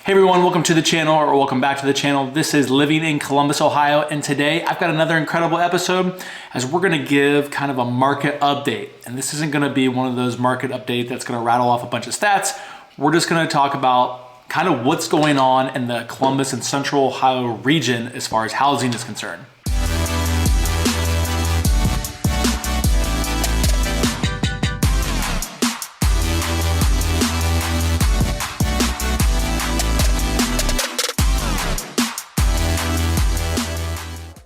Hey everyone, welcome to the channel, or welcome back to the channel. This is Living in Columbus, Ohio, and today I've got another incredible episode as we're gonna give kind of a market update. And this isn't gonna be one of those market updates that's gonna rattle off a bunch of stats. We're just gonna talk about kind of what's going on in the Columbus and Central Ohio region as far as housing is concerned.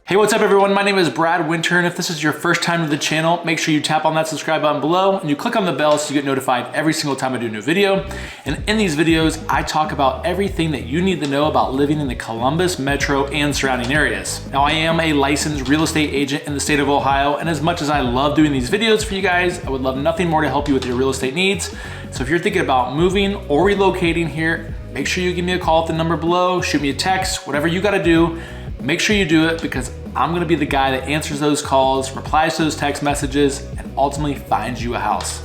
Hey, what's up everyone? My name is Brad Winter, and if this is your first time to the channel, make sure you tap on that subscribe button below and you click on the bell so you get notified every single time I do a new video. And in these videos, I talk about everything that you need to know about living in the Columbus metro and surrounding areas. Now, I am a licensed real estate agent in the state of Ohio, and as much as I love doing these videos for you guys, I would love nothing more to help you with your real estate needs. So if you're thinking about moving or relocating here, make sure you give me a call at the number below, shoot me a text, whatever you gotta do. Make sure you do it because I'm gonna be the guy that answers those calls, replies to those text messages, and ultimately finds you a house.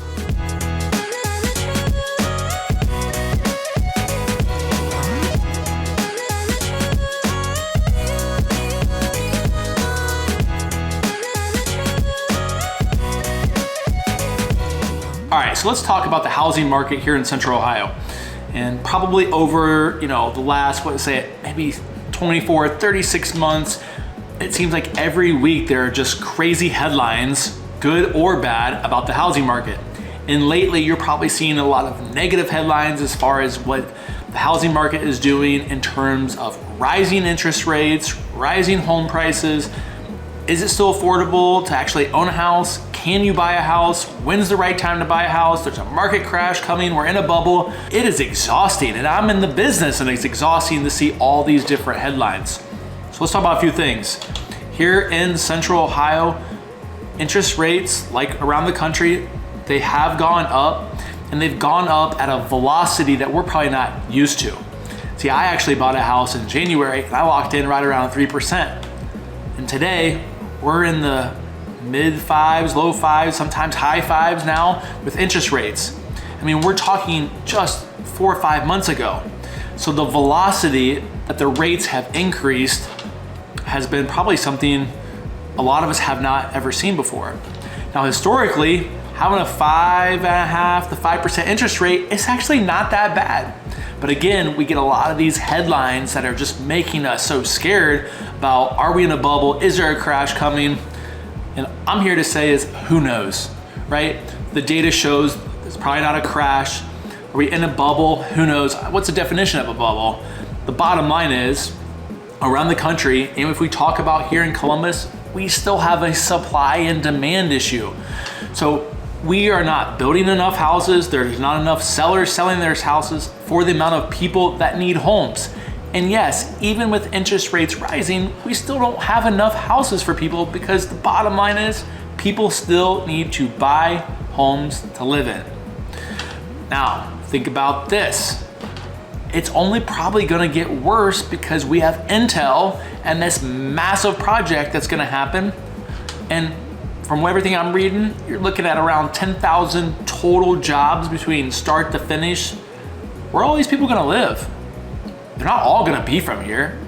All right, so let's talk about the housing market here in Central Ohio. And probably over, the last, maybe 24, 36 months, it seems like every week there are just crazy headlines, good or bad, about the housing market. And lately you're probably seeing a lot of negative headlines as far as what the housing market is doing in terms of rising interest rates, rising home prices. Is it still affordable to actually own a house? Can you buy a house? When's the right time to buy a house? There's a market crash coming, we're in a bubble. It is exhausting, and I'm in the business, and it's exhausting to see all these different headlines. So let's talk about a few things. Here in Central Ohio, interest rates, like around the country, they have gone up, and they've gone up at a velocity that we're probably not used to. See, I actually bought a house in January, and I locked in right around 3%. And today, we're in the mid fives, low fives, sometimes high fives now with interest rates. I mean, we're talking just 4 or 5 months ago. So the velocity that the rates have increased has been probably something a lot of us have not ever seen before. Now, historically, having a 5.5% to 5% interest rate is actually not that bad. But again, we get a lot of these headlines that are just making us so scared about, are we in a bubble? Is there a crash coming? And I'm here to say is, who knows, right? The data shows it's probably not a crash. Are we in a bubble? Who knows? What's the definition of a bubble? The bottom line is, around the country, and if we talk about here in Columbus, we still have a supply and demand issue. So we are not building enough houses. There's not enough sellers selling their houses for the amount of people that need homes. And yes, even with interest rates rising, we still don't have enough houses for people because the bottom line is people still need to buy homes to live in. Now, think about this. It's only probably gonna get worse because we have Engel and this massive project that's gonna happen. And from everything I'm reading, you're looking at around 10,000 total jobs between start to finish. Where are all these people gonna live? They're not all gonna be from here.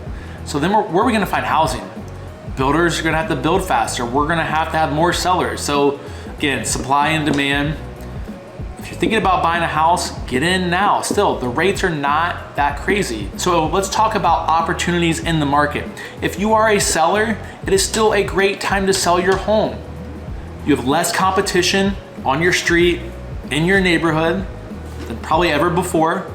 So then where are we gonna find housing? Builders are gonna have to build faster. We're gonna have more sellers. So again, supply and demand. If you're thinking about buying a house, get in now. Still, the rates are not that crazy. So let's talk about opportunities in the market. If you are a seller, it is still a great time to sell your home. You have less competition on your street, in your neighborhood than probably ever before.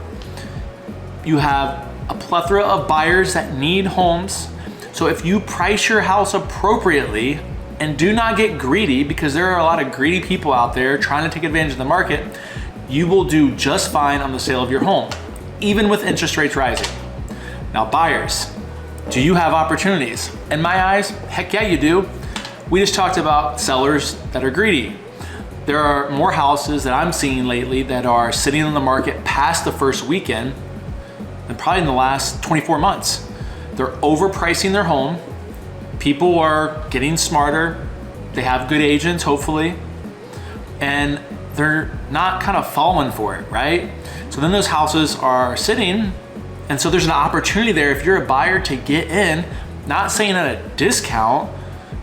You have a plethora of buyers that need homes. So if you price your house appropriately and do not get greedy, because there are a lot of greedy people out there trying to take advantage of the market, you will do just fine on the sale of your home, even with interest rates rising. Now, buyers, do you have opportunities? In my eyes, heck yeah, you do. We just talked about sellers that are greedy. There are more houses that I'm seeing lately that are sitting on the market past the first weekend than probably in the last 24 months. They're overpricing their home. People are getting smarter. They have good agents, hopefully, and they're not kind of falling for it, right? So then those houses are sitting And so there's an opportunity there if you're a buyer to get in, not saying at a discount,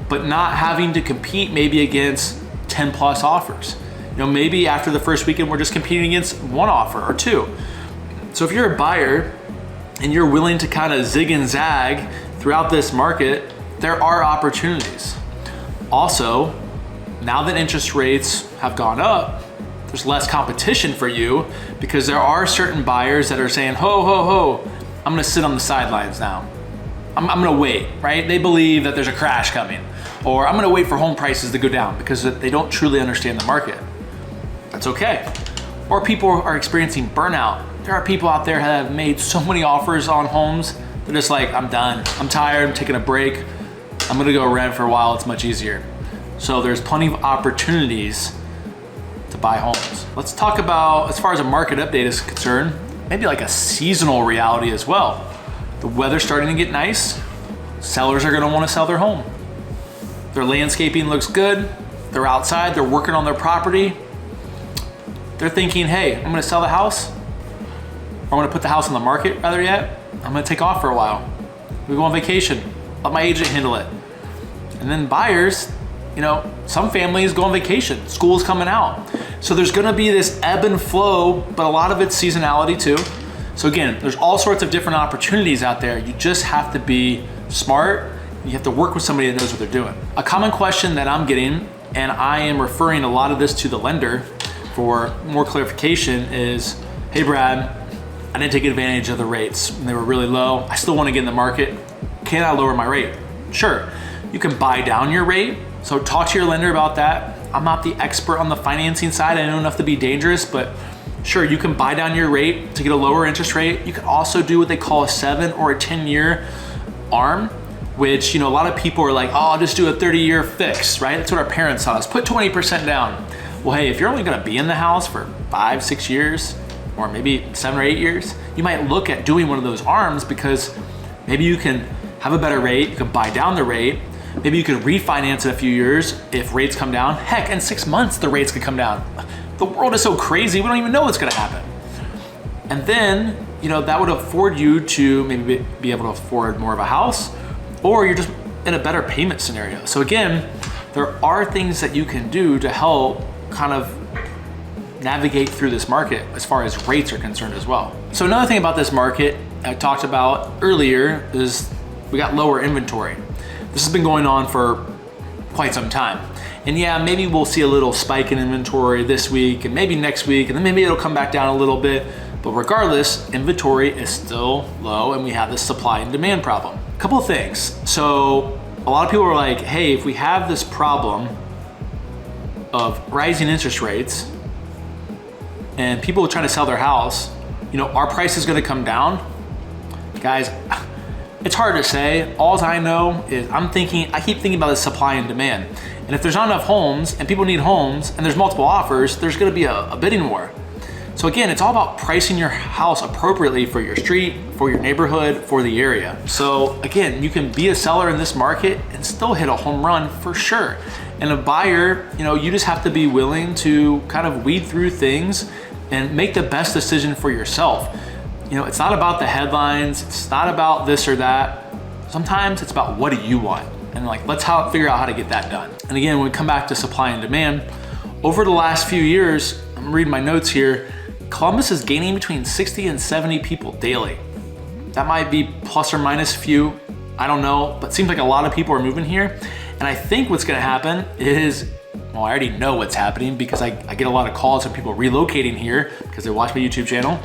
but not having to compete maybe against 10 plus offers. You know, maybe after the first weekend, we're just competing against one offer or two. So if you're a buyer and you're willing to kind of zig and zag throughout this market, there are opportunities. Also, now that interest rates have gone up, there's less competition for you because there are certain buyers that are saying, ho, ho, ho, I'm gonna sit on the sidelines now. I'm gonna wait, right? They believe that there's a crash coming, or I'm gonna wait for home prices to go down because they don't truly understand the market. That's okay. Or people are experiencing burnout. There are people out there that have made so many offers on homes. They're just like, I'm done. I'm tired, I'm taking a break. I'm gonna go rent for a while, it's much easier. So there's plenty of opportunities to buy homes. Let's talk about, as far as a market update is concerned, maybe like a seasonal reality as well. The weather's starting to get nice. Sellers are gonna wanna sell their home. Their landscaping looks good. They're outside, they're working on their property. They're thinking, hey, I'm gonna sell the house. I'm gonna put the house on the market rather yet. I'm gonna take off for a while. We go on vacation, let my agent handle it. And then buyers, you know, some families go on vacation, school's coming out. So there's gonna be this ebb and flow, but a lot of it's seasonality too. So again, there's all sorts of different opportunities out there. You just have to be smart. You have to work with somebody that knows what they're doing. A common question that I'm getting, and I am referring a lot of this to the lender for more clarification, is, hey Brad, I didn't take advantage of the rates when they were really low. I still wanna get in the market. Can I lower my rate? Sure, you can buy down your rate. So talk to your lender about that. I'm not the expert on the financing side. I know enough to be dangerous, but sure, you can buy down your rate to get a lower interest rate. You can also do what they call a 7 or a 10-year ARM, which, you know, a lot of people are like, oh, I'll just do a 30-year fix, right? That's what our parents taught us. Put 20% down. Well, hey, if you're only gonna be in the house for 5, 6 years, or maybe 7 or 8 years, you might look at doing one of those ARMs because maybe you can have a better rate, you can buy down the rate, maybe you could refinance in a few years if rates come down. Heck, in 6 months, the rates could come down. The world is so crazy, we don't even know what's gonna happen. And then, you know, that would afford you to maybe be able to afford more of a house, or you're just in a better payment scenario. So again, there are things that you can do to help kind of navigate through this market as far as rates are concerned as well. So another thing about this market I talked about earlier is we got lower inventory. This has been going on for quite some time. And yeah, maybe we'll see a little spike in inventory this week and maybe next week, and then maybe it'll come back down a little bit. But regardless, inventory is still low and we have this supply and demand problem. A couple of things. So a lot of people are like, hey, if we have this problem of rising interest rates and people are trying to sell their house, you know, our price is gonna come down. Guys, it's hard to say. All I know is I keep thinking about the supply and demand. And if there's not enough homes and people need homes and there's multiple offers, there's gonna be a bidding war. So again, it's all about pricing your house appropriately for your street, for your neighborhood, for the area. So again, you can be a seller in this market and still hit a home run for sure. And a buyer, you know, you just have to be willing to kind of weed through things and make the best decision for yourself. You know, it's not about the headlines. It's not about this or that. Sometimes it's about what do you want? And like, let's figure out how to get that done. And again, when we come back to supply and demand, over the last few years, I'm reading my notes here, Columbus is gaining between 60 and 70 people daily. That might be plus or minus few, I don't know, but it seems like a lot of people are moving here. And I think what's gonna happen is, well, I already know what's happening because I get a lot of calls from people relocating here because they watch my YouTube channel.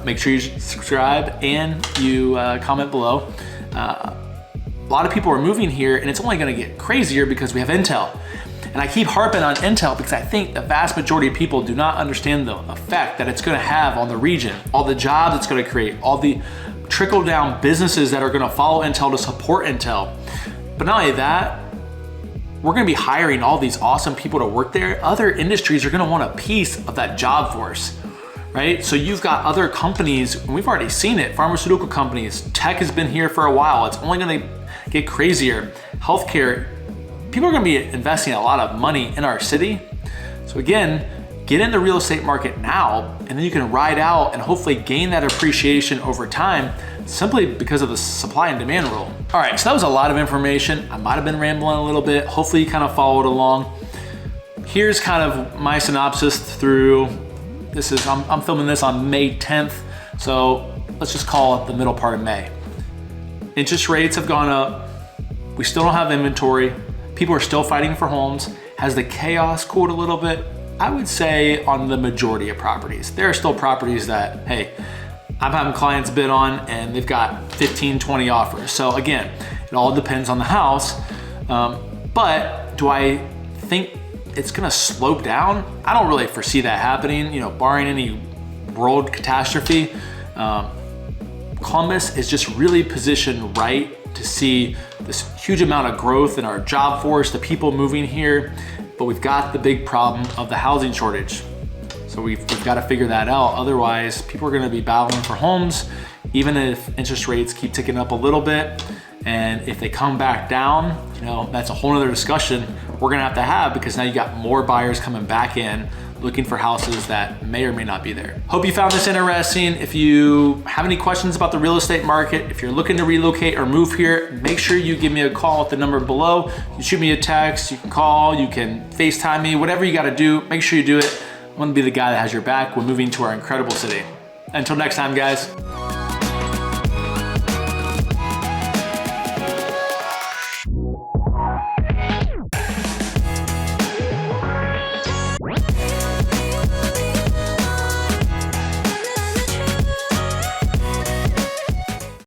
Make sure you subscribe and you comment below. A lot of people are moving here and it's only gonna get crazier because we have Intel. And I keep harping on Intel because I think the vast majority of people do not understand the effect that it's gonna have on the region, all the jobs it's gonna create, all the trickle down businesses that are gonna follow Intel to support Intel. But not only that, we're gonna be hiring all these awesome people to work there. Other industries are gonna want a piece of that job force, right? So you've got other companies, and we've already seen it, pharmaceutical companies, tech has been here for a while. It's only gonna get crazier. Healthcare, people are gonna be investing a lot of money in our city. So again, get in the real estate market now, and then you can ride out and hopefully gain that appreciation over time simply because of the supply and demand rule. All right, so that was a lot of information. I might've been rambling a little bit. Hopefully you kind of followed along. Here's kind of my synopsis through, I'm filming this on May 10th. So let's just call it the middle part of May. Interest rates have gone up. We still don't have inventory. People are still fighting for homes. Has the chaos cooled a little bit? I would say on the majority of properties. There are still properties that, hey, I'm having clients bid on and they've got 15, 20 offers. So again, it all depends on the house. But do I think it's gonna slope down? I don't really foresee that happening, barring any world catastrophe. Columbus is just really positioned right to see this huge amount of growth in our job force, the people moving here, but we've got the big problem of the housing shortage. So we've got to figure that out. Otherwise, people are going to be battling for homes, even if interest rates keep ticking up a little bit. And if they come back down, that's a whole nother discussion we're going to have because now you got more buyers coming back in looking for houses that may or may not be there. Hope you found this interesting. If you have any questions about the real estate market, if you're looking to relocate or move here, make sure you give me a call at the number below. You can shoot me a text, you can call, you can FaceTime me, whatever you got to do, make sure you do it. I want to be the guy that has your back when moving to our incredible city. Until next time, guys.